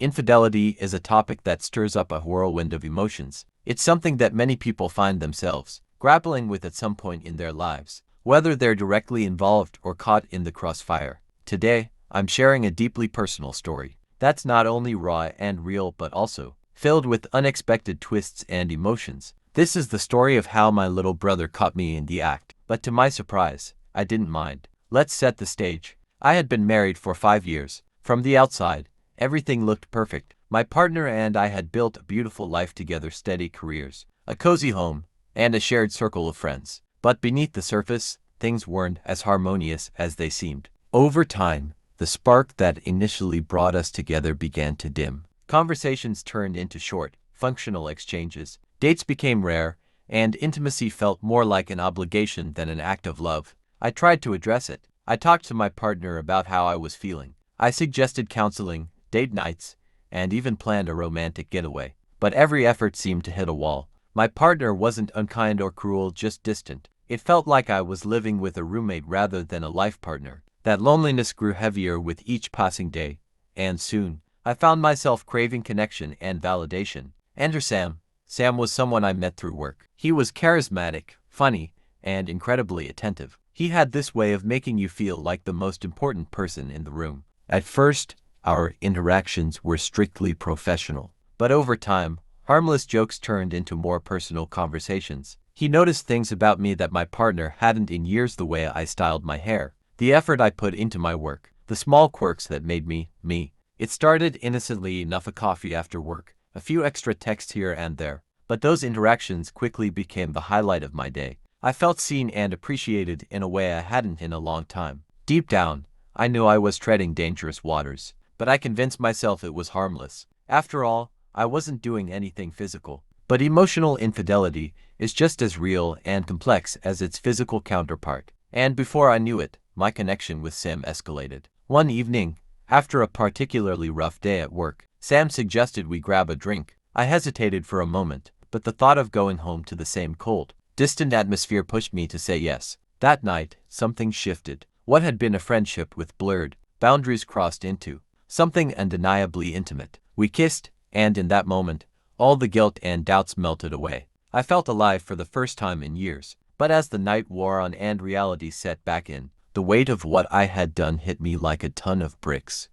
Infidelity is a topic that stirs up a whirlwind of emotions. It's something that many people find themselves grappling with at some point in their lives, whether they're directly involved or caught in the crossfire. Today, I'm sharing a deeply personal story that's not only raw and real but also filled with unexpected twists and emotions. This is the story of how my little brother caught me in the act, but to my surprise, I didn't mind. Let's set the stage. I had been married for 5 years. From the outside, everything looked perfect. My partner and I had built a beautiful life together, steady careers, a cozy home, and a shared circle of friends. But beneath the surface, things weren't as harmonious as they seemed. Over time, the spark that initially brought us together began to dim. Conversations turned into short, functional exchanges. Dates became rare, and intimacy felt more like an obligation than an act of love. I tried to address it. I talked to my partner about how I was feeling. I suggested counseling, date nights, and even planned a romantic getaway. But every effort seemed to hit a wall. My partner wasn't unkind or cruel, just distant. It felt like I was living with a roommate rather than a life partner. That loneliness grew heavier with each passing day, and soon, I found myself craving connection and validation. Enter Sam. Sam was someone I met through work. He was charismatic, funny, and incredibly attentive. He had this way of making you feel like the most important person in the room. At first, our interactions were strictly professional, but over time, harmless jokes turned into more personal conversations. He noticed things about me that my partner hadn't in years: the way I styled my hair, the effort I put into my work, the small quirks that made me, me. It started innocently enough: a coffee after work, a few extra texts here and there, but those interactions quickly became the highlight of my day. I felt seen and appreciated in a way I hadn't in a long time. Deep down, I knew I was treading dangerous waters, but I convinced myself it was harmless. After all, I wasn't doing anything physical. But emotional infidelity is just as real and complex as its physical counterpart. And before I knew it, my connection with Sam escalated. One evening, after a particularly rough day at work, Sam suggested we grab a drink. I hesitated for a moment, but the thought of going home to the same cold, distant atmosphere pushed me to say yes. That night, something shifted. What had been a friendship with blurred boundaries crossed into something undeniably intimate. We kissed, and in that moment, all the guilt and doubts melted away. I felt alive for the first time in years. But as the night wore on and reality set back in, the weight of what I had done hit me like a ton of bricks.